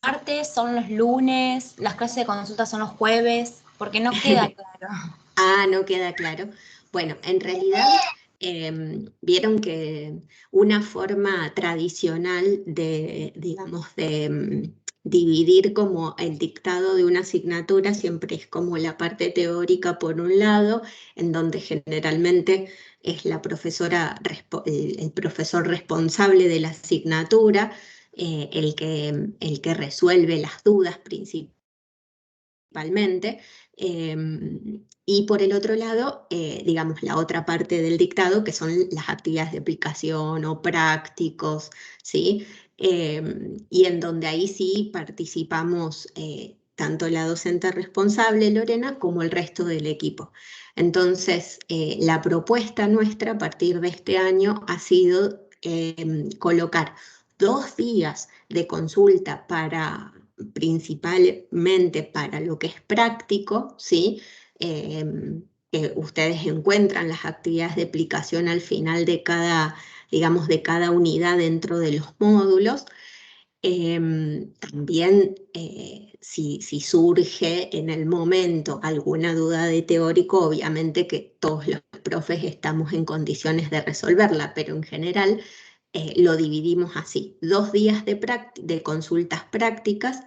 martes, son los lunes, las clases de consulta son los jueves, porque no queda claro. Ah, no queda claro. Bueno, en realidad vieron que una forma tradicional de, digamos, de dividir como el dictado de una asignatura siempre es como la parte teórica por un lado, en donde generalmente es la profesora, el profesor responsable de la asignatura, el que resuelve las dudas principalmente. Y por el otro lado, digamos, la otra parte del dictado, que son las actividades de aplicación o prácticos, ¿sí? Y en donde ahí sí participamos tanto la docente responsable, Lorena, como el resto del equipo. Entonces, la propuesta nuestra a partir de este año ha sido colocar 2 días de consulta para principalmente para lo que es práctico, ¿sí? Ustedes encuentran las actividades de aplicación al final de cada, digamos, de cada unidad dentro de los módulos. También si surge en el momento alguna duda de teórico, obviamente que todos los profes estamos en condiciones de resolverla, pero en general lo dividimos así: 2 días de consultas prácticas,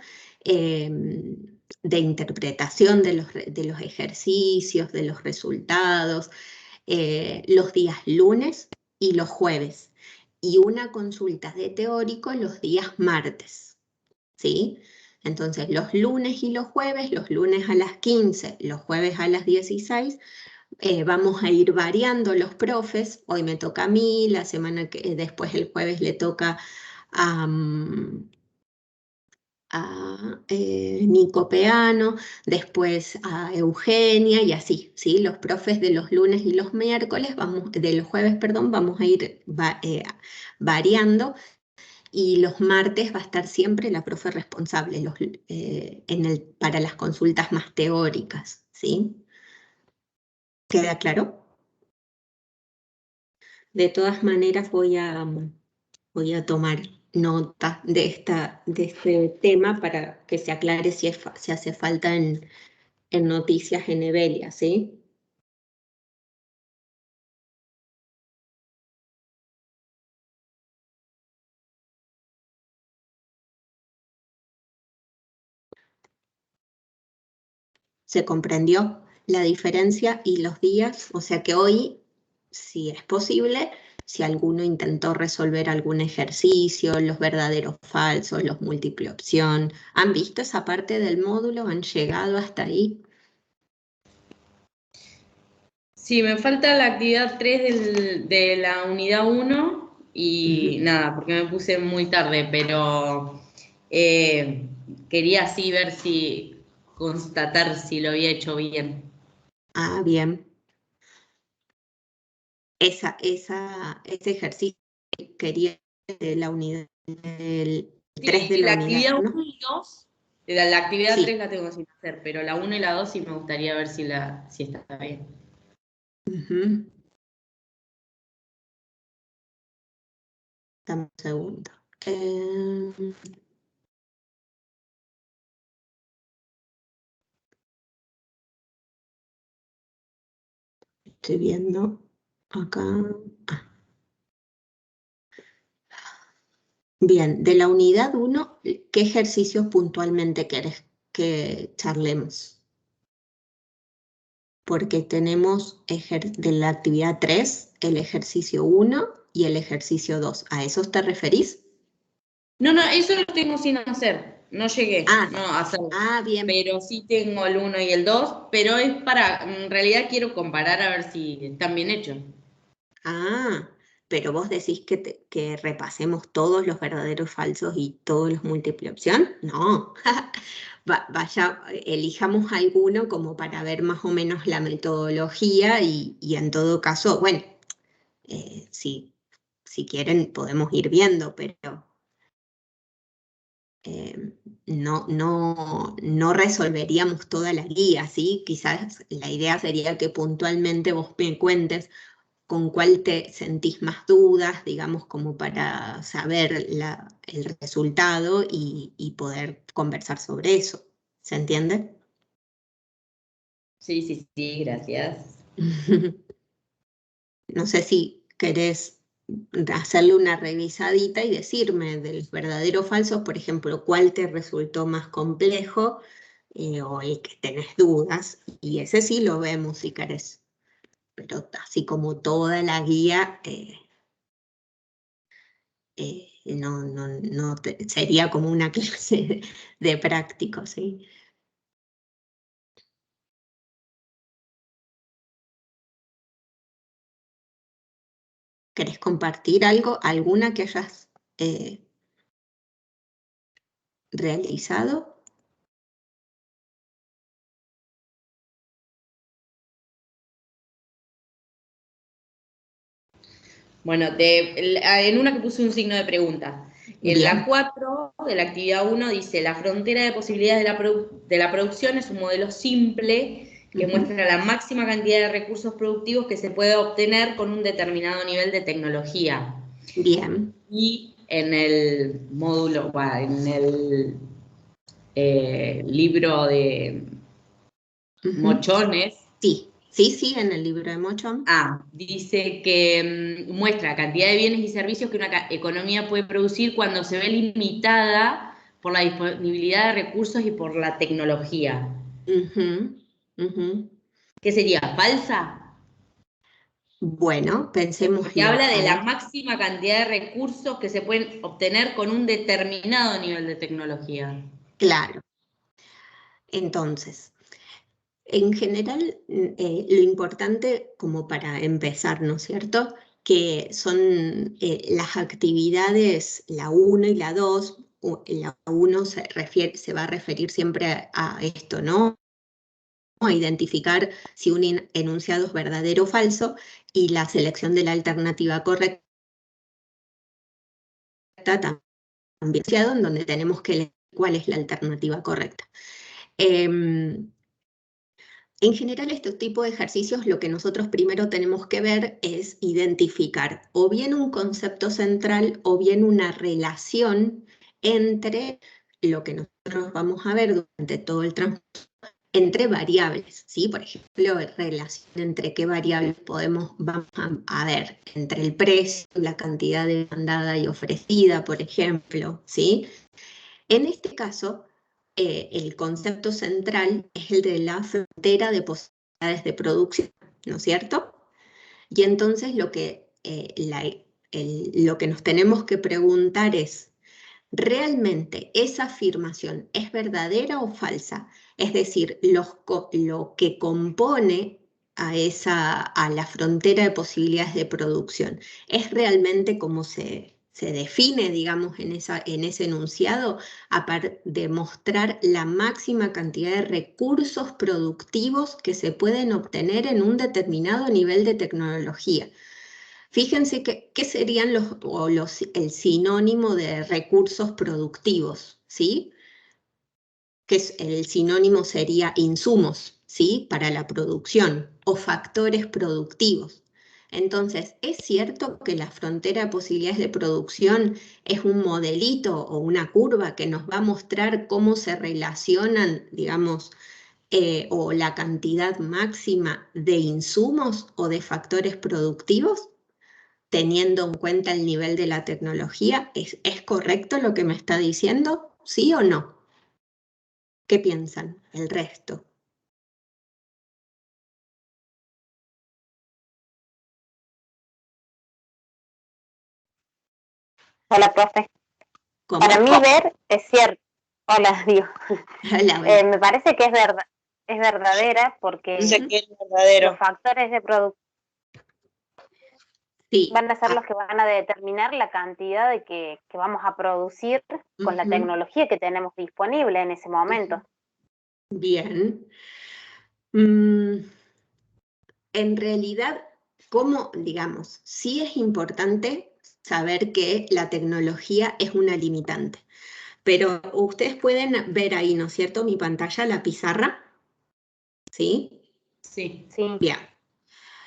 de interpretación de los ejercicios, de los resultados, los días lunes y los jueves, y una consulta de teórico los días martes, ¿sí? Entonces, los lunes y los lunes a las 15, los jueves a las 16, vamos a ir variando los profes. Hoy me toca a mí, la semana que después el jueves le toca a, Nico Peano, después a Eugenia y así, ¿sí? Los profes de los lunes y los miércoles, de los jueves, perdón, vamos a ir variando, y los martes va a estar siempre la profe responsable para las consultas más teóricas, ¿sí? ¿Queda claro? De todas maneras voy a tomar nota de este tema para que se aclare si hace falta en Noticias en Evelia, ¿sí? ¿Se comprendió la diferencia y los días? O sea que hoy, si es posible, si alguno intentó resolver algún ejercicio, los verdaderos falsos, los múltiple opción, ¿han visto esa parte del módulo? ¿Han llegado hasta ahí? Sí, me falta la actividad 3 de la unidad 1 y nada, porque me puse muy tarde, pero quería así ver constatar si lo había hecho bien. Ah, bien. Ese ejercicio quería de la unidad del 3 de Sí, la la unidad, actividad ¿no? 1 y 2, la actividad Sí. 3 la tengo sin hacer, pero la 1 y la 2 sí me gustaría ver si está bien. Dame un segundo. Estoy viendo acá. Bien, de la unidad 1, ¿qué ejercicios puntualmente querés que charlemos? Porque tenemos de la actividad 3, el ejercicio 1 y el ejercicio 2. ¿A esos te referís? No, eso lo tengo sin hacer. No llegué a hacerlo. Bien. Pero sí tengo el 1 y el 2, pero en realidad quiero comparar a ver si están bien hechos. Pero vos decís que repasemos todos los verdaderos falsos y todos los múltiple opción. No, elijamos alguno como para ver más o menos la metodología, y en todo caso, bueno, si quieren podemos ir viendo, pero no resolveríamos toda la guía, ¿sí? Quizás la idea sería que puntualmente vos me cuentes con cuál te sentís más dudas, digamos, como para saber el resultado y poder conversar sobre eso. ¿Se entiende? Sí, sí, sí, gracias. No sé si querés hacerle una revisadita y decirme de los verdaderos o falsos, por ejemplo, cuál te resultó más complejo o el que tenés dudas, y ese sí lo vemos si querés. Pero así como toda la guía, sería como una clase de práctico, ¿sí? ¿Querés compartir algo, alguna que hayas realizado? Bueno, en una que puse un signo de pregunta. En Bien. la 4 de la actividad 1 dice, la frontera de posibilidades de la producción es un modelo simple que muestra la máxima cantidad de recursos productivos que se puede obtener con un determinado nivel de tecnología. Bien. Y en el módulo, en el libro de Mochones, Sí, sí, sí, en el libro de Mochón. dice que muestra cantidad de bienes y servicios que una economía puede producir cuando se ve limitada por la disponibilidad de recursos y por la tecnología. ¿Qué sería? ¿Falsa? Bueno, pensemos. Porque habla de la máxima cantidad de recursos que se pueden obtener con un determinado nivel de tecnología. Claro. Entonces, en general, lo importante como para empezar, ¿no es cierto?, que son las actividades, la 1 y la 2, la 1 se va a referir siempre a esto, ¿no?, a identificar si un enunciado es verdadero o falso, y la selección de la alternativa correcta también, en donde tenemos que elegir cuál es la alternativa correcta. En general, este tipo de ejercicios lo que nosotros primero tenemos que ver es identificar o bien un concepto central o bien una relación entre lo que nosotros vamos a ver durante todo el transcurso, entre variables, ¿sí? Por ejemplo, relación entre qué variables vamos a ver, entre el precio, la cantidad demandada y ofrecida, por ejemplo, ¿sí? En este caso, el concepto central es el de la frontera de posibilidades de producción, ¿no es cierto? Y entonces lo que nos tenemos que preguntar es, ¿realmente esa afirmación es verdadera o falsa? Es decir, lo que compone a la frontera de posibilidades de producción, ¿es realmente como se define, digamos, en ese enunciado, de mostrar la máxima cantidad de recursos productivos que se pueden obtener en un determinado nivel de tecnología? Fíjense qué serían el sinónimo de recursos productivos, ¿sí? El sinónimo sería insumos, ¿sí? Para la producción, o factores productivos. Entonces, ¿es cierto que la frontera de posibilidades de producción es un modelito o una curva que nos va a mostrar cómo se relacionan, digamos, o la cantidad máxima de insumos o de factores productivos, teniendo en cuenta el nivel de la tecnología? ¿Es correcto lo que me está diciendo? ¿Sí o no? ¿Qué piensan el resto? Hola, profe. ¿Cómo? Para mí ver es cierto. Hola, digo. Me parece que es verdadera porque los factores de producción van a ser los que van a determinar la cantidad de que vamos a producir con la tecnología que tenemos disponible en ese momento. Bien. En realidad, digamos, sí es importante saber que la tecnología es una limitante, pero ustedes pueden ver ahí, ¿no es cierto?, mi pantalla, la pizarra, ¿sí? Sí. Bien.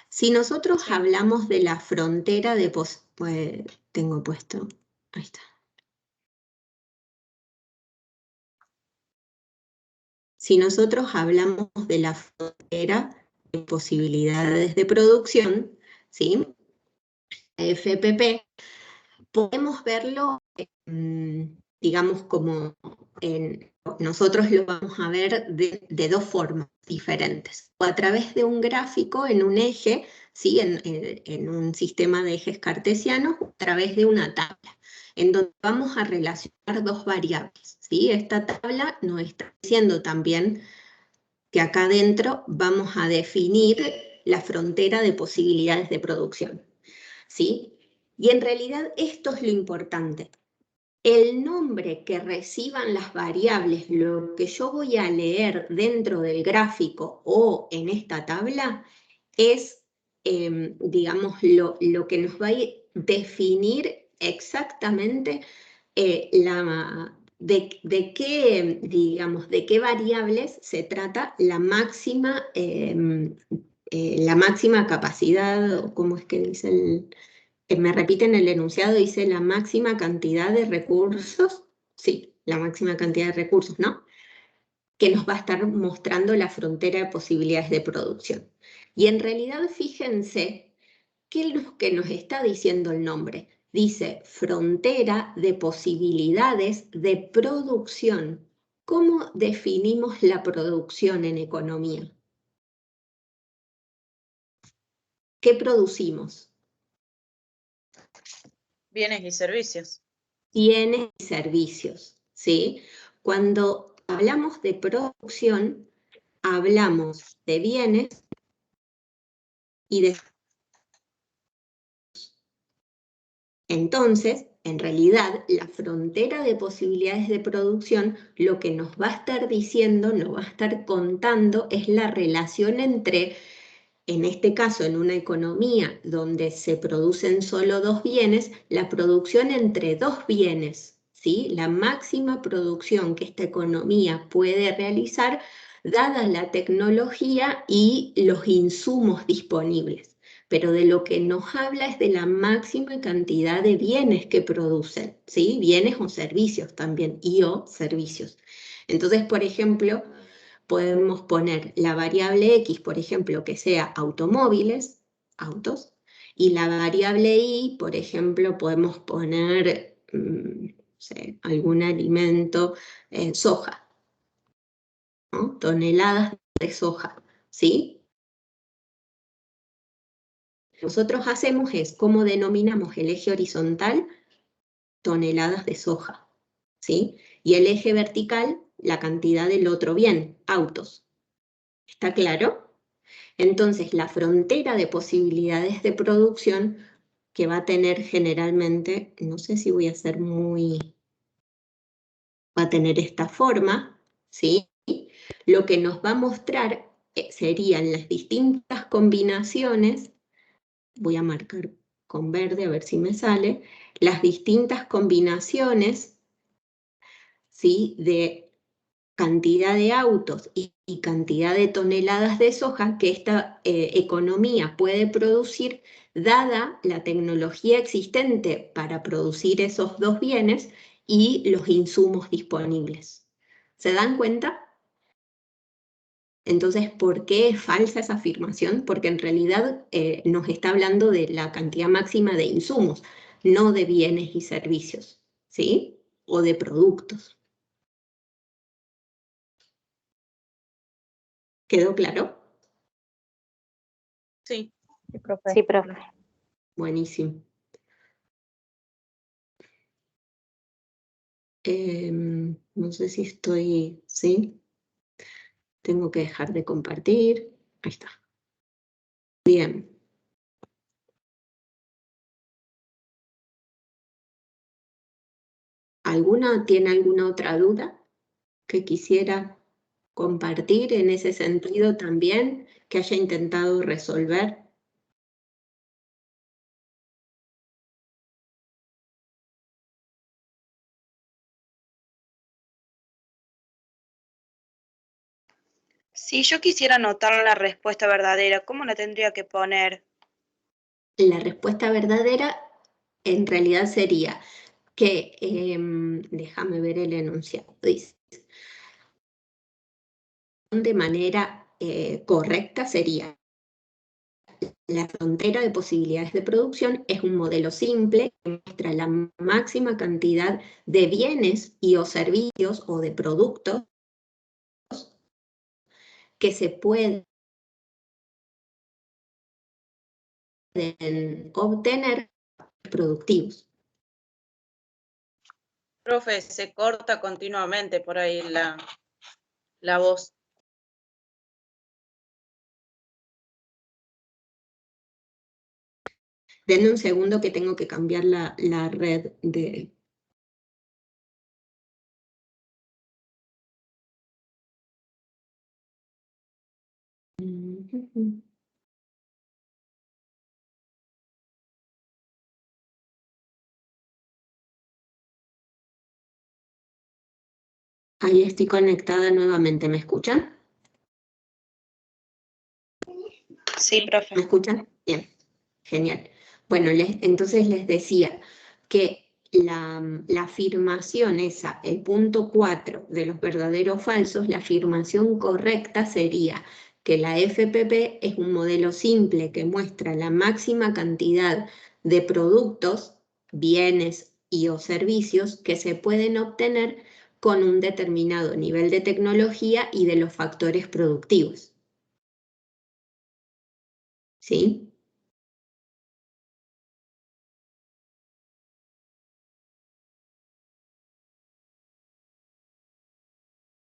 Si nosotros hablamos de la frontera de tengo puesto, ahí está. si nosotros hablamos de la frontera de posibilidades de producción, ¿sí? FPP, podemos verlo, digamos, como nosotros lo vamos a ver de dos formas diferentes. O a través de un gráfico en un eje, ¿sí? En un sistema de ejes cartesianos, o a través de una tabla, en donde vamos a relacionar dos variables, ¿sí? Esta tabla nos está diciendo también que acá adentro vamos a definir la frontera de posibilidades de producción, ¿sí? Y en realidad esto es lo importante. El nombre que reciban las variables, lo que yo voy a leer dentro del gráfico o en esta tabla, es, digamos, lo que nos va a definir exactamente de qué, digamos, de qué variables se trata la máxima capacidad, o cómo es que dice me repiten el enunciado, dice la máxima cantidad de recursos, sí, la máxima cantidad de recursos, ¿no? Que nos va a estar mostrando la frontera de posibilidades de producción. Y en realidad, fíjense, ¿qué es lo que nos está diciendo el nombre? Dice frontera de posibilidades de producción. ¿Cómo definimos la producción en economía? ¿Qué producimos? Bienes y servicios. Bienes y servicios, ¿sí? Cuando hablamos de producción, hablamos de bienes y de... Entonces, en realidad, la frontera de posibilidades de producción, lo que nos va a estar diciendo, nos va a estar contando, es la relación entre, en este caso, en una economía donde se producen solo dos bienes, la producción entre dos bienes, ¿sí? La máxima producción que esta economía puede realizar, dada la tecnología y los insumos disponibles. Pero de lo que nos habla es de la máxima cantidad de bienes que producen, ¿sí? Bienes o servicios también, o servicios. Entonces, por ejemplo, podemos poner la variable X, por ejemplo, que sea automóviles, autos, y la variable Y, por ejemplo, podemos poner, no sé, algún alimento, soja, ¿no? Toneladas de soja, ¿sí? Nosotros hacemos es, ¿cómo denominamos el eje horizontal? Toneladas de soja, ¿sí? Y el eje vertical, la cantidad del otro bien, autos. ¿Está claro? Entonces, la frontera de posibilidades de producción que va a tener generalmente, no sé si voy a ser va a tener esta forma, ¿sí? Lo que nos va a mostrar serían las distintas combinaciones. Voy a marcar con verde a ver si me sale, las distintas combinaciones, ¿sí? De cantidad de autos y cantidad de toneladas de soja que esta economía puede producir, dada la tecnología existente para producir esos dos bienes y los insumos disponibles. ¿Se dan cuenta? Entonces, ¿por qué es falsa esa afirmación? Porque en realidad nos está hablando de la cantidad máxima de insumos, no de bienes y servicios, ¿sí? O de productos. ¿Quedó claro? Sí. Sí, profe. Buenísimo. No sé si estoy, ¿sí? Tengo que dejar de compartir. Ahí está. Bien. ¿Tiene alguna otra duda que quisiera compartir en ese sentido también, que haya intentado resolver? Si yo quisiera anotar la respuesta verdadera, ¿cómo la tendría que poner? La respuesta verdadera en realidad sería que, déjame ver el enunciado, dice, de manera correcta sería: la frontera de posibilidades de producción es un modelo simple que muestra la máxima cantidad de bienes y o servicios o de productos que se pueden obtener productivos. Profe, se corta continuamente por ahí la voz. Denme un segundo que tengo que cambiar la red de... Ahí estoy conectada nuevamente, ¿me escuchan? Sí, profe. ¿Me escuchan? Bien, genial. Bueno, entonces les decía que la afirmación esa, el punto 4 de los verdaderos falsos, la afirmación correcta sería que la FPP es un modelo simple que muestra la máxima cantidad de productos, bienes y o servicios que se pueden obtener con un determinado nivel de tecnología y de los factores productivos. ¿Sí?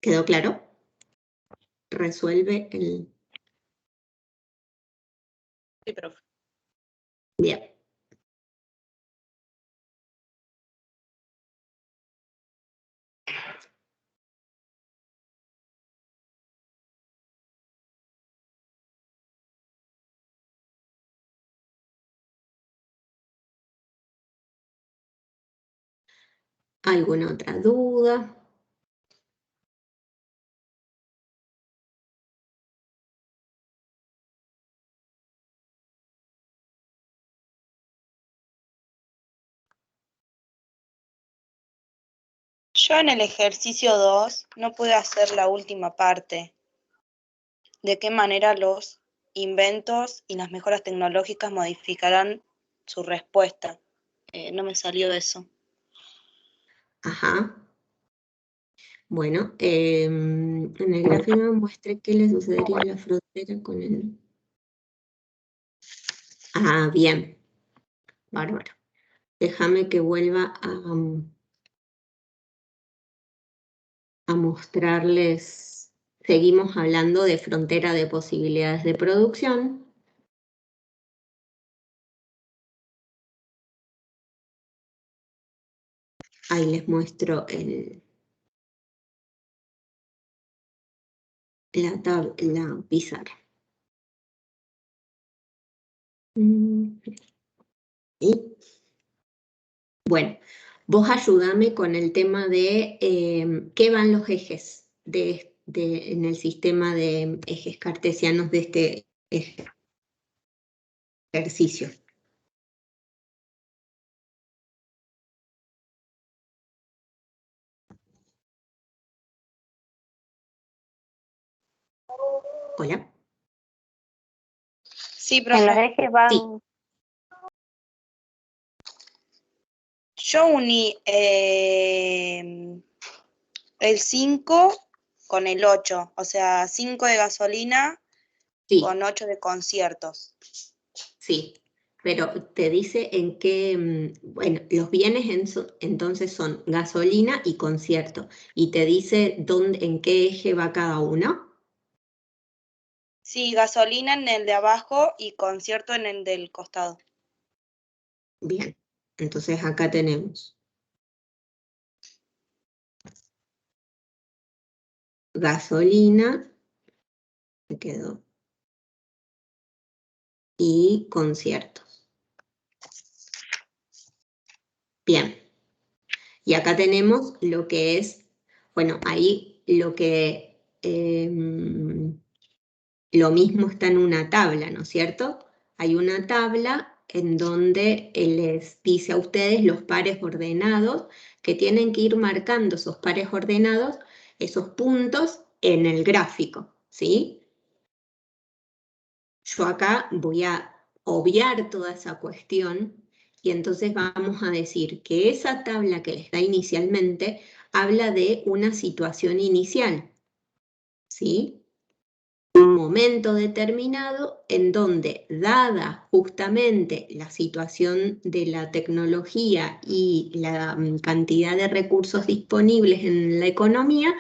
¿Quedó claro? Resuelve el... Sí, profe. Bien. ¿Alguna otra duda? Yo en el ejercicio 2 no pude hacer la última parte. ¿De qué manera los inventos y las mejoras tecnológicas modificarán su respuesta? No me salió eso. Ajá. Bueno, en el gráfico muestre qué le sucedería a la frontera con el... Ah, bien. Bárbaro. Déjame que vuelva a mostrarles. Seguimos hablando de frontera de posibilidades de producción. Ahí les muestro la pizarra. Y bueno, vos ayúdame con el tema de qué van los ejes en el sistema de ejes cartesianos de este ejercicio. Hola. Sí, profe. En los ejes van... Sí. Yo uní el 5 con el 8, o sea, 5 de gasolina Sí. con 8 de conciertos. Sí, pero te dice en qué, bueno, los bienes entonces son gasolina y concierto, y te dice en qué eje va cada uno. Sí, gasolina en el de abajo y concierto en el del costado. Bien, entonces acá tenemos gasolina, me quedó, y conciertos. Bien, y acá tenemos lo que es, bueno, ahí lo que, lo mismo está en una tabla, ¿no es cierto? Hay una tabla en donde les dice a ustedes los pares ordenados, que tienen que ir marcando esos pares ordenados, esos puntos en el gráfico. ¿sí? Yo acá voy a obviar toda esa cuestión y entonces vamos a decir que esa tabla que les da inicialmente habla de una situación inicial, ¿sí? Un momento determinado en donde, dada justamente la situación de la tecnología y la cantidad de recursos disponibles en la economía,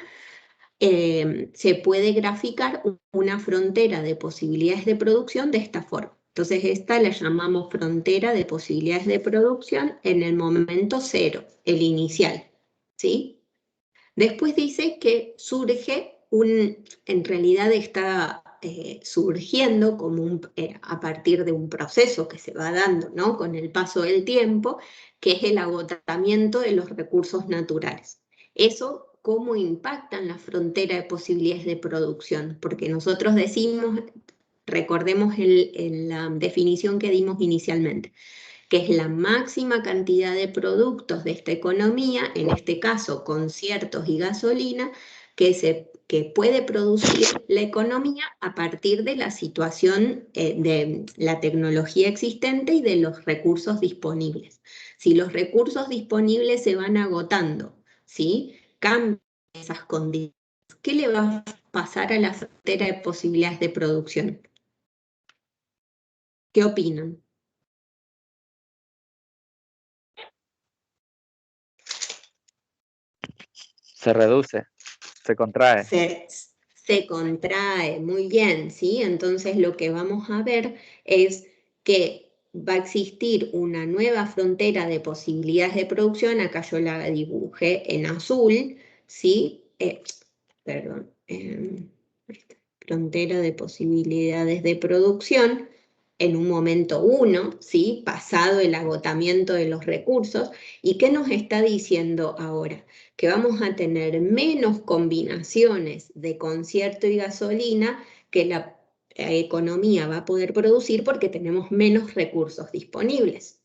se puede graficar una frontera de posibilidades de producción de esta forma. Entonces esta la llamamos frontera de posibilidades de producción en el momento cero, el inicial, ¿sí? Después dice que surge en realidad está surgiendo como a partir de un proceso que se va dando, ¿no? Con el paso del tiempo, que es el agotamiento de los recursos naturales. Eso, ¿cómo impacta en la frontera de posibilidades de producción? Porque nosotros decimos, recordemos la definición que dimos inicialmente, que es la máxima cantidad de productos de esta economía, en este caso conciertos y gasolina, que puede producir la economía a partir de la situación de la tecnología existente y de los recursos disponibles. Si los recursos disponibles se van agotando, ¿sí? Cambian esas condiciones. ¿Qué le va a pasar a la frontera de posibilidades de producción? ¿Qué opinan? Se reduce, se contrae. Se contrae, muy bien, ¿sí? Entonces lo que vamos a ver es que va a existir una nueva frontera de posibilidades de producción, acá yo la dibujé en azul, ¿sí? Perdón, frontera de posibilidades de producción en un momento 1, ¿sí? Pasado el agotamiento de los recursos. ¿Y qué nos está diciendo ahora? Que vamos a tener menos combinaciones de concierto y gasolina que la economía va a poder producir porque tenemos menos recursos disponibles,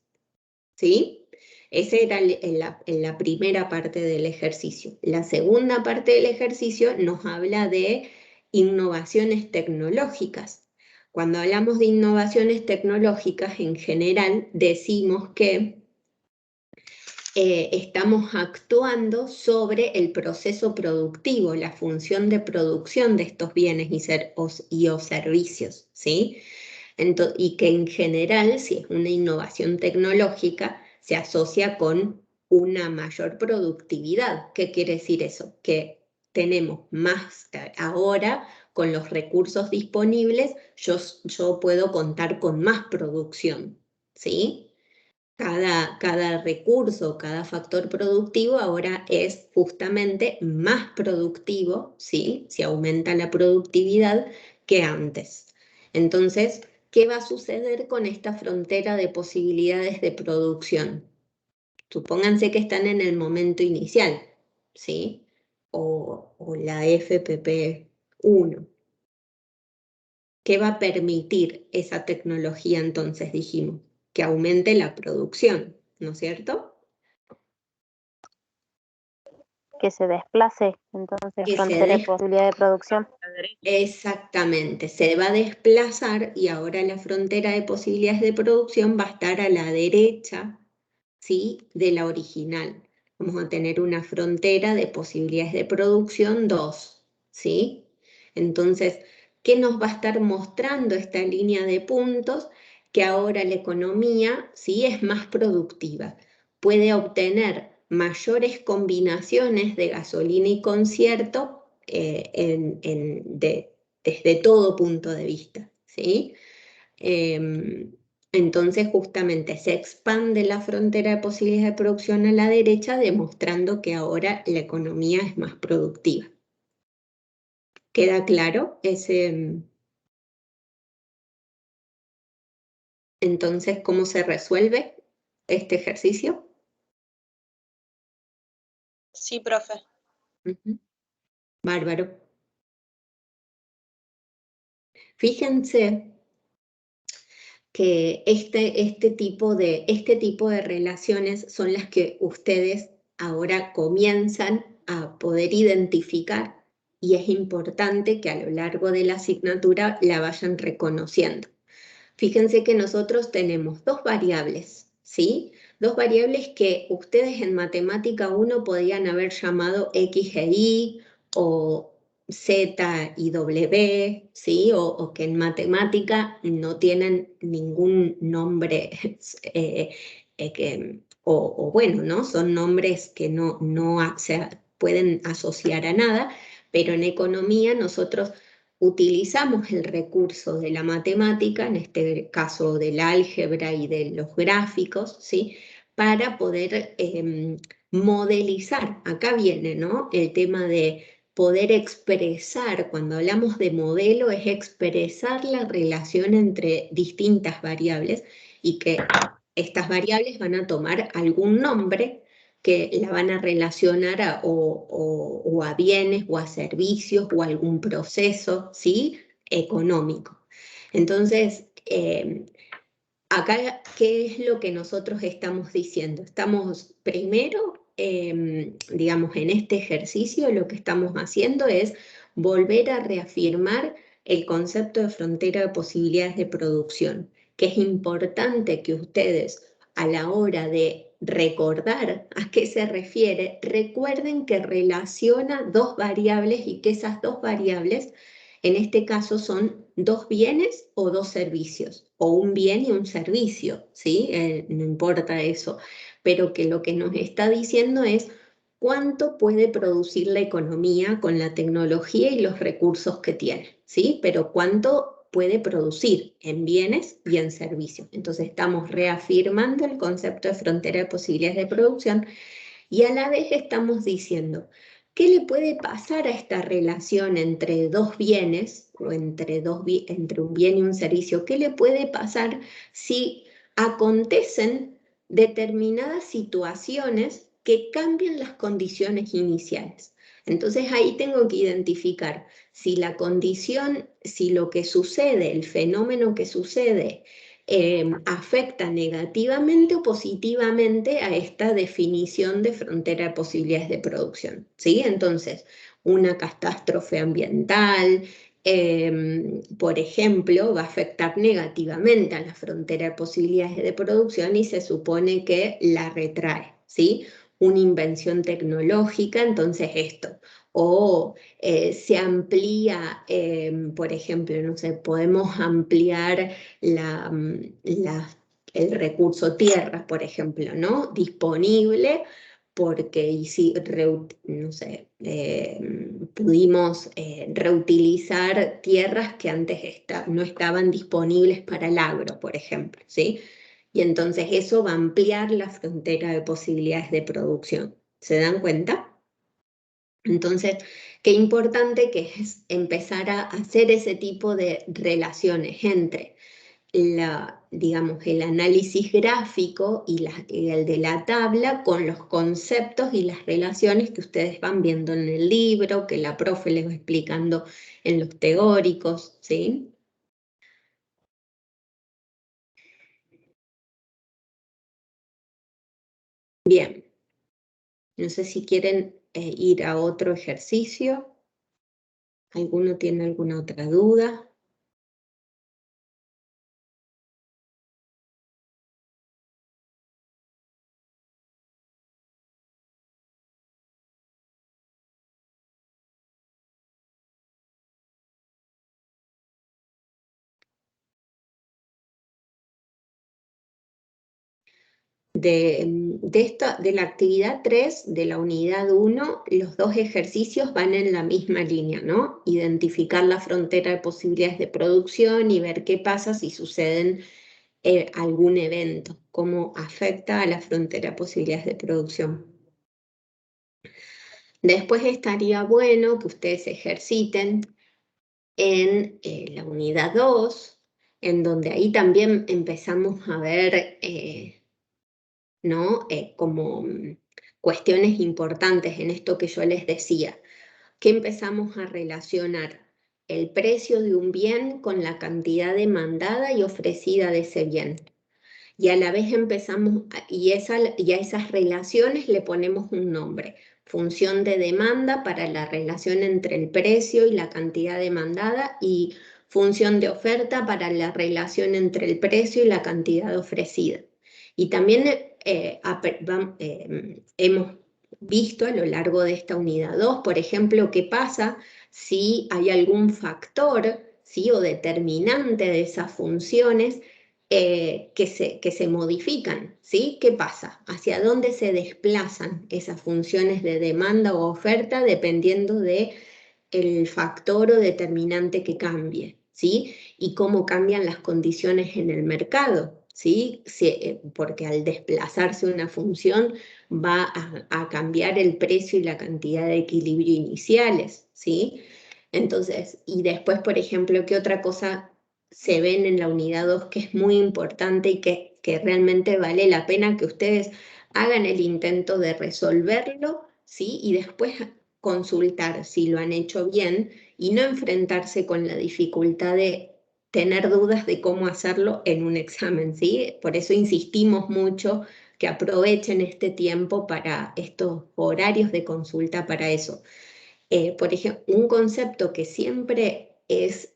¿sí? Esa era en la primera parte del ejercicio. La segunda parte del ejercicio nos habla de innovaciones tecnológicas. Cuando hablamos de innovaciones tecnológicas, en general decimos que estamos actuando sobre el proceso productivo, la función de producción de estos bienes y o servicios, ¿sí? Y que en general, si es una innovación tecnológica, se asocia con una mayor productividad. ¿Qué quiere decir eso? Que tenemos más ahora, con los recursos disponibles, yo puedo contar con más producción, ¿sí? Cada recurso, cada factor productivo ahora es justamente más productivo, ¿sí? Se aumenta la productividad que antes. Entonces, ¿qué va a suceder con esta frontera de posibilidades de producción? Supónganse que están en el momento inicial, ¿sí? O la FPP1. ¿Qué va a permitir esa tecnología entonces, dijimos? Que aumente la producción, ¿no es cierto? Que se desplace, entonces, frontera de posibilidad de producción. Exactamente, se va a desplazar y ahora la frontera de posibilidades de producción va a estar a la derecha, ¿sí? De la original. Vamos a tener una frontera de posibilidades de producción 2, ¿sí? Entonces, ¿qué nos va a estar mostrando esta línea de puntos? Que ahora la economía, ¿sí? Es más productiva. Puede obtener mayores combinaciones de gasolina y concierto desde todo punto de vista, ¿sí? Entonces justamente se expande la frontera de posibilidades de producción a la derecha, demostrando que ahora la economía es más productiva. ¿Queda claro ese? Entonces, ¿cómo se resuelve este ejercicio? Sí, profe. Bárbaro. Fíjense que este tipo de relaciones son las que ustedes ahora comienzan a poder identificar y es importante que a lo largo de la asignatura la vayan reconociendo. Fíjense que nosotros tenemos dos variables, ¿sí? Dos variables que ustedes en matemática 1 podían haber llamado X e Y o Z y W, ¿sí? O que en matemática no tienen ningún nombre, o bueno, ¿no? Son nombres que no se pueden asociar a nada, pero en economía nosotros utilizamos el recurso de la matemática, en este caso del álgebra y de los gráficos, ¿sí? Para poder modelizar. Acá viene, ¿no? El tema de poder expresar, cuando hablamos de modelo, es expresar la relación entre distintas variables y que estas variables van a tomar algún nombre que la van a relacionar o a bienes o a servicios o a algún proceso, ¿sí? Económico. Entonces, acá, ¿qué es lo que nosotros estamos diciendo? Estamos primero, digamos, en este ejercicio lo que estamos haciendo es volver a reafirmar el concepto de frontera de posibilidades de producción, que es importante que ustedes a la hora de recordar a qué se refiere, recuerden que relaciona dos variables y que esas dos variables en este caso son dos bienes o dos servicios, o un bien y un servicio, ¿sí? No importa eso, pero que lo que nos está diciendo es cuánto puede producir la economía con la tecnología y los recursos que tiene, ¿sí? Pero cuánto puede producir en bienes y en servicios. Entonces estamos reafirmando el concepto de frontera de posibilidades de producción y a la vez estamos diciendo, ¿qué le puede pasar a esta relación entre dos bienes o entre un bien y un servicio? ¿Qué le puede pasar si acontecen determinadas situaciones que cambian las condiciones iniciales? Entonces ahí tengo que identificar si la condición, si lo que sucede, el fenómeno que sucede, afecta negativamente o positivamente a esta definición de frontera de posibilidades de producción, ¿sí? Entonces, una catástrofe ambiental, por ejemplo, va a afectar negativamente a la frontera de posibilidades de producción y se supone que la retrae, ¿sí? Una invención tecnológica, entonces esto, o se amplía, por ejemplo, no sé, podemos ampliar el recurso tierra, por ejemplo, ¿no? Disponible porque no sé, pudimos reutilizar tierras que antes no estaban disponibles para el agro, por ejemplo, ¿sí? Y entonces eso va a ampliar la frontera de posibilidades de producción. ¿Se dan cuenta? Entonces, qué importante que es empezar a hacer ese tipo de relaciones entre digamos, el análisis gráfico y el de la tabla con los conceptos y las relaciones que ustedes van viendo en el libro, que la profe les va explicando en los teóricos, ¿sí? Bien. No sé si quieren ir a otro ejercicio. ¿Alguno tiene alguna otra duda? De la actividad 3 de la unidad 1, los dos ejercicios van en la misma línea, ¿no? Identificar la frontera de posibilidades de producción y ver qué pasa si suceden algún evento, cómo afecta a la frontera de posibilidades de producción. Después estaría bueno que ustedes ejerciten en la unidad 2, en donde ahí también empezamos a ver ¿no? Como cuestiones importantes en esto que yo les decía, que empezamos a relacionar el precio de un bien con la cantidad demandada y ofrecida de ese bien. Y a la vez empezamos, y a esas relaciones le ponemos un nombre. función de demanda para la relación entre el precio y la cantidad demandada, y función de oferta para la relación entre el precio y la cantidad ofrecida. Y también hemos visto a lo largo de esta unidad 2, por ejemplo, qué pasa si hay algún factor, ¿sí?, o determinante de esas funciones que se modifican, ¿sí? ¿Qué pasa? ¿Hacia dónde se desplazan esas funciones de demanda o oferta dependiendo de el factor o determinante que cambie, ¿sí? Y cómo cambian las condiciones en el mercado, ¿sí? Porque al desplazarse una función va a cambiar el precio y la cantidad de equilibrio iniciales, ¿sí? Entonces, y después, por ejemplo, ¿qué otra cosa se ven en la unidad 2 que es muy importante y que realmente vale la pena que ustedes hagan el intento de resolverlo, ¿sí? Y después consultar si lo han hecho bien y no enfrentarse con la dificultad de tener dudas de cómo hacerlo en un examen, ¿sí? Por eso insistimos mucho que aprovechen este tiempo para estos horarios de consulta para eso. Por ejemplo, un concepto que siempre es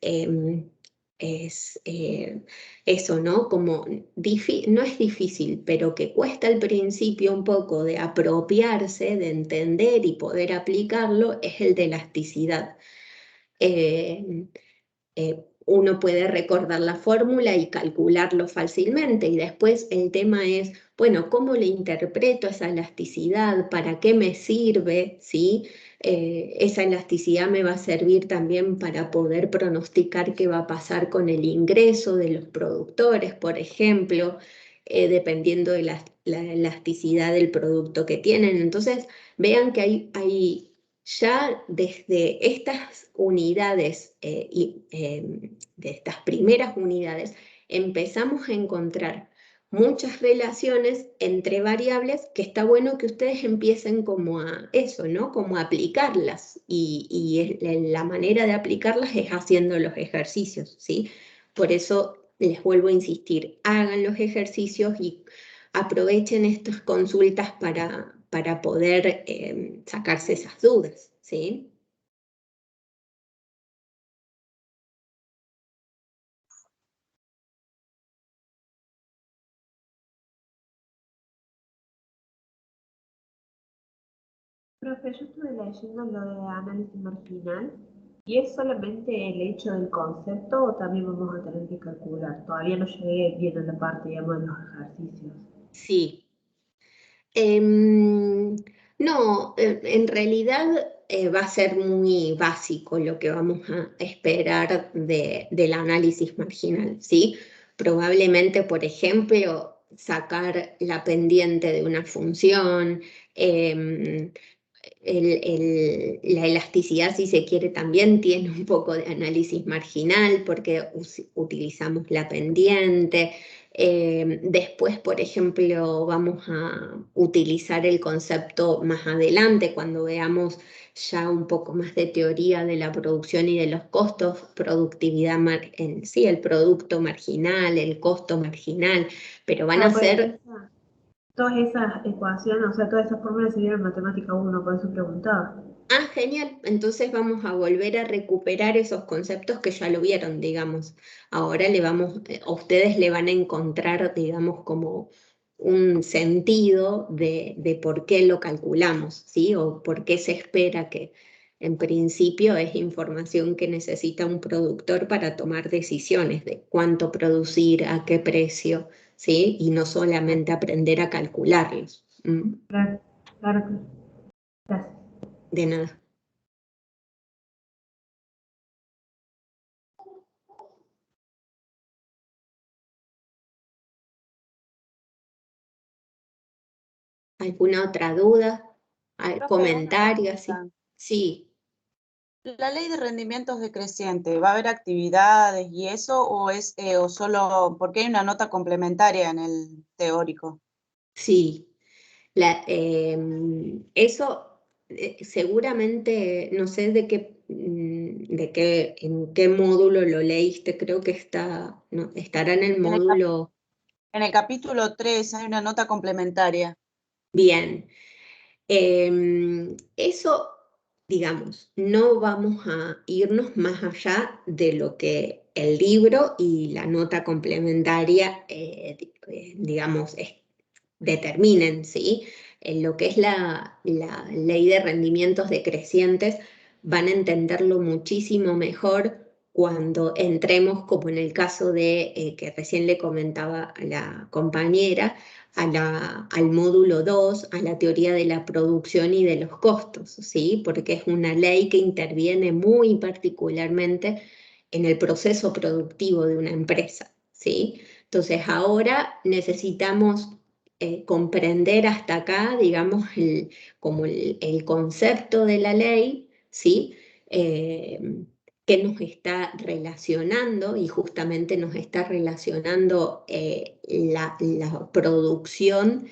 eso, ¿no? Como no es difícil, pero que cuesta al principio un poco de apropiarse, de entender y poder aplicarlo, es el de elasticidad. Uno puede recordar la fórmula y calcularlo fácilmente, y después el tema es, bueno, ¿cómo le interpreto esa elasticidad? ¿Para qué me sirve? ¿Sí? Esa elasticidad me va a servir también para poder pronosticar qué va a pasar con el ingreso de los productores, por ejemplo, dependiendo de la elasticidad del producto que tienen. Entonces, vean que hay ya desde estas unidades, de estas primeras unidades, empezamos a encontrar muchas relaciones entre variables que está bueno que ustedes empiecen como a eso, ¿no? Como a aplicarlas, y la manera de aplicarlas es haciendo los ejercicios, ¿sí? Por eso les vuelvo a insistir, hagan los ejercicios y aprovechen estas consultas para poder sacarse esas dudas, ¿sí? Profe, yo estuve leyendo lo de análisis marginal y es solamente el hecho del concepto o también vamos a tener que calcular. Todavía no llegué bien a la parte, digamos, de los ejercicios. Sí. No, en realidad va a ser muy básico lo que vamos a esperar del análisis marginal, ¿sí? Probablemente, por ejemplo, sacar la pendiente de una función, la elasticidad, si se quiere, también tiene un poco de análisis marginal porque utilizamos la pendiente. Después, por ejemplo, vamos a utilizar el concepto más adelante cuando veamos ya un poco más de teoría de la producción y de los costos, productividad en sí, el producto marginal, el costo marginal, pero van a ser... Todas esas ecuaciones, o sea, todas esas fórmulas se vieron en matemática 1, por eso preguntaba. Ah, genial. Entonces vamos a volver a recuperar esos conceptos que ya lo vieron, digamos. Ahora a ustedes le van a encontrar, digamos, como un sentido de por qué lo calculamos, ¿sí? O por qué se espera que, en principio, es información que necesita un productor para tomar decisiones de cuánto producir, a qué precio, ¿sí? Y no solamente aprender a calcularlos. Claro, claro. Gracias. De nada. ¿Alguna otra duda? Profe, ¿Comentarios? Sí. ¿La ley de rendimientos decreciente, va a haber actividades y eso o es o solo porque hay una nota complementaria en el teórico? Sí. Eso seguramente, no sé en qué módulo lo leíste, creo que estará en el módulo... En el capítulo 3 hay una nota complementaria. Bien. Eso, digamos, no vamos a irnos más allá de lo que el libro y la nota complementaria, digamos, determinen, ¿sí? En lo que es la ley de rendimientos decrecientes, van a entenderlo muchísimo mejor cuando entremos, como en el caso de que recién le comentaba a la compañera, al módulo 2, a la teoría de la producción y de los costos, ¿sí? Porque es una ley que interviene muy particularmente en el proceso productivo de una empresa, ¿sí? Entonces ahora necesitamos comprender hasta acá, digamos, como el concepto de la ley, ¿sí? Que nos está relacionando, y justamente nos está relacionando la producción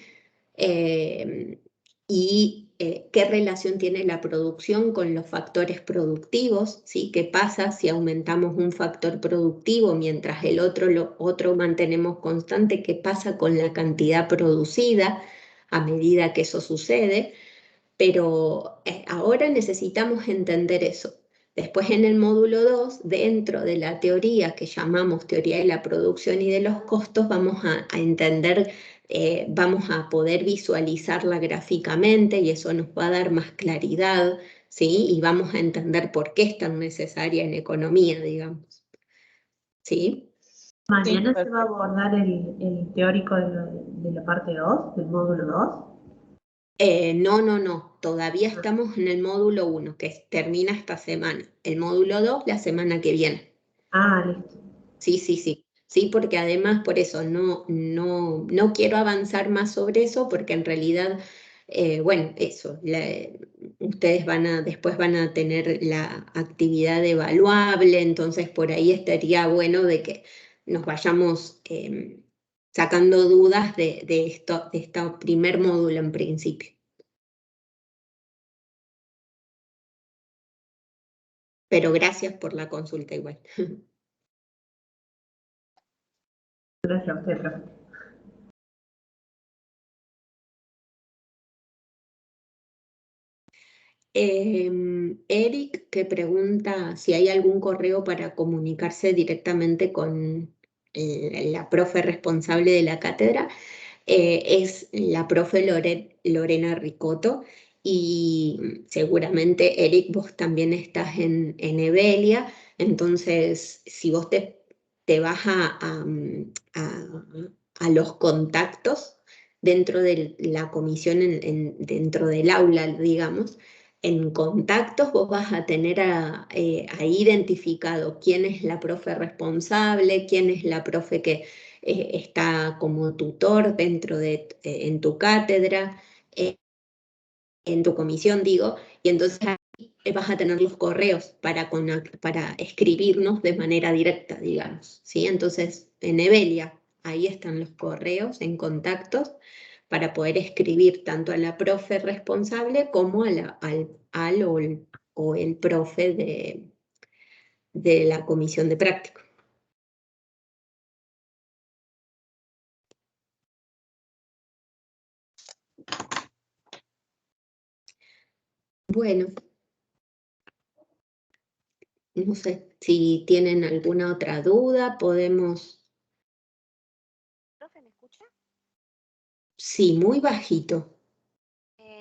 y qué relación tiene la producción con los factores productivos, ¿sí? ¿Qué pasa si aumentamos un factor productivo mientras el otro mantenemos constante? ¿Qué pasa con la cantidad producida a medida que eso sucede? Pero ahora necesitamos entender eso. Después en el módulo 2, dentro de la teoría que llamamos teoría de la producción y de los costos, vamos a entender, vamos a poder visualizarla gráficamente y eso nos va a dar más claridad, ¿sí? Y vamos a entender por qué es tan necesaria en economía, digamos. ¿Sí? Mañana se va a abordar el teórico de la parte 2, del módulo 2. No. Todavía estamos en el módulo 1, que termina esta semana. El módulo 2, la semana que viene. Ah, listo. Sí. Sí, porque además por eso no quiero avanzar más sobre eso, porque en realidad, bueno, eso, ustedes después van a tener la actividad evaluable, entonces por ahí estaría bueno de que nos vayamos sacando dudas de este primer módulo en principio. Pero gracias por la consulta igual. Gracias a usted, profe. Eric, que pregunta si hay algún correo para comunicarse directamente con la profe responsable de la cátedra, es la profe Lorena Ricotto, y seguramente, Eric, vos también estás en Evelia, entonces si vos te vas a los contactos dentro de la comisión, dentro del aula, digamos, en contactos vos vas a tener ahí identificado quién es la profe responsable, quién es la profe que está como tutor dentro en tu cátedra, en tu comisión, digo, y entonces ahí vas a tener los correos para escribirnos de manera directa, digamos, ¿sí? Entonces, en Evelia, ahí están los correos en contactos para poder escribir tanto a la profe responsable como al o el profe de la comisión de práctico. Bueno, no sé si tienen alguna otra duda, podemos... ¿Profe, me escucha? Sí, muy bajito.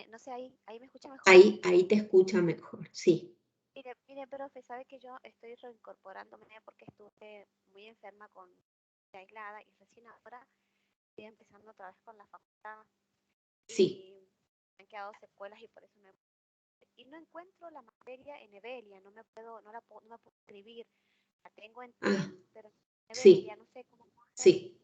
No sé, ahí me escucha mejor. Ahí te escucha mejor, sí. Mire, profe, sabe que yo estoy reincorporándome porque estuve muy enferma, aislada, y recién ahora estoy empezando otra vez con la facultad. Sí. Y me han quedado secuelas y por eso y no encuentro la materia en Evelia, no me puedo escribir. La tengo en Teams, pero en Evelia, no sé cómo puedo hacer. Sí.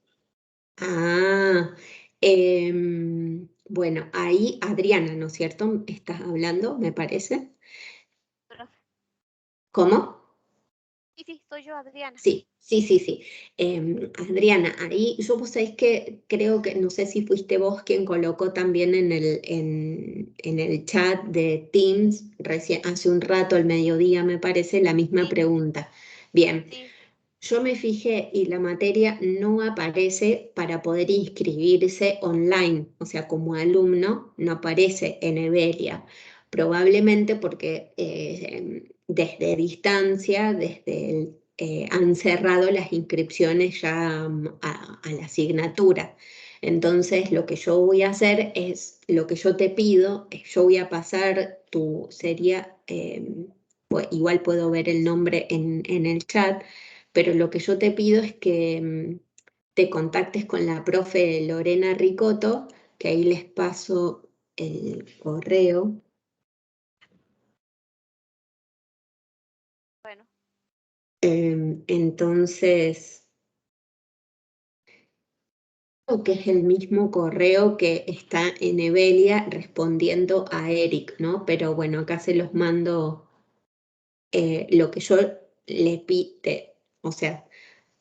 Bueno, ahí Adriana, ¿no es cierto? ¿Estás hablando, me parece? Profe. ¿Cómo? Sí, soy yo, Adriana. Sí. Adriana, ahí vos sabés que creo que, no sé si fuiste vos quien colocó también en el chat de Teams, hace un rato, al mediodía me parece, la misma pregunta. Bien. Sí. yo me fijé y la materia no aparece para poder inscribirse online, o sea, como alumno no aparece en Evelia, probablemente porque desde distancia, han cerrado las inscripciones ya a la asignatura. Entonces, lo que yo voy a hacer es, lo que yo te pido, yo voy a pasar igual puedo ver el nombre en el chat, pero lo que yo te pido es que te contactes con la profe Lorena Ricotto, que ahí les paso el correo. Bueno. Entonces, creo que es el mismo correo que está en Evelia respondiendo a Eric, ¿no? Pero bueno, acá se los mando lo que yo le pide, o sea,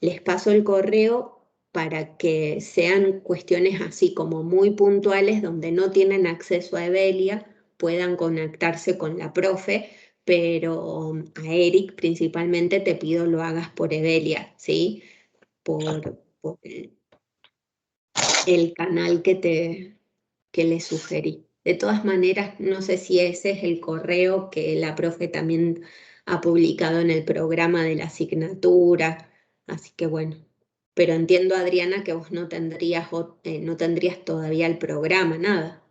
les paso el correo para que sean cuestiones así como muy puntuales donde no tienen acceso a Evelia, puedan conectarse con la profe, pero a Eric principalmente te pido lo hagas por Evelia, ¿sí? Por el canal que le sugerí. De todas maneras, no sé si ese es el correo que la profe también ha publicado en el programa de la asignatura, así que bueno. Pero entiendo, Adriana, que vos no tendrías todavía el programa, nada.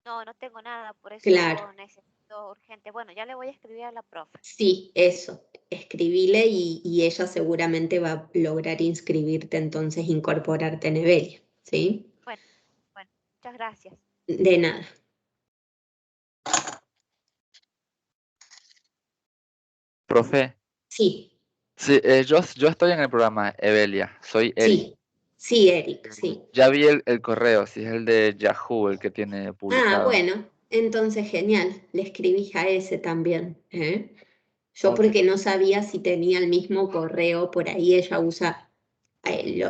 No, no tengo nada, por eso Claro. necesito urgente. Bueno, ya le voy a escribir a la profe. Sí, eso. Escribile y ella seguramente va a lograr inscribirte, entonces incorporarte en Evelia, ¿sí? Bueno, muchas gracias. De nada. Profe. Sí. Sí, yo estoy en el programa Evelia, soy Eric. Sí, Eric, sí. Ya vi el correo, si es el de Yahoo el que tiene publicado. Bueno, entonces genial, le escribí a ese también. Yo porque no sabía si tenía el mismo correo, por ahí ella usa,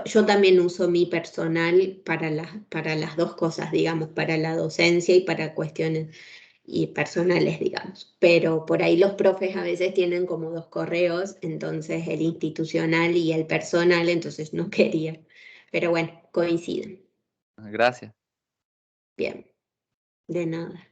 yo también uso mi personal para las dos cosas, digamos, para la docencia y para cuestiones y personales, digamos. Pero por ahí los profes a veces tienen como dos correos, entonces el institucional y el personal, entonces no quería. Pero bueno, coinciden. Gracias. Bien, de nada.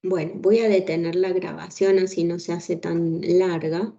Bueno, voy a detener la grabación así no se hace tan larga.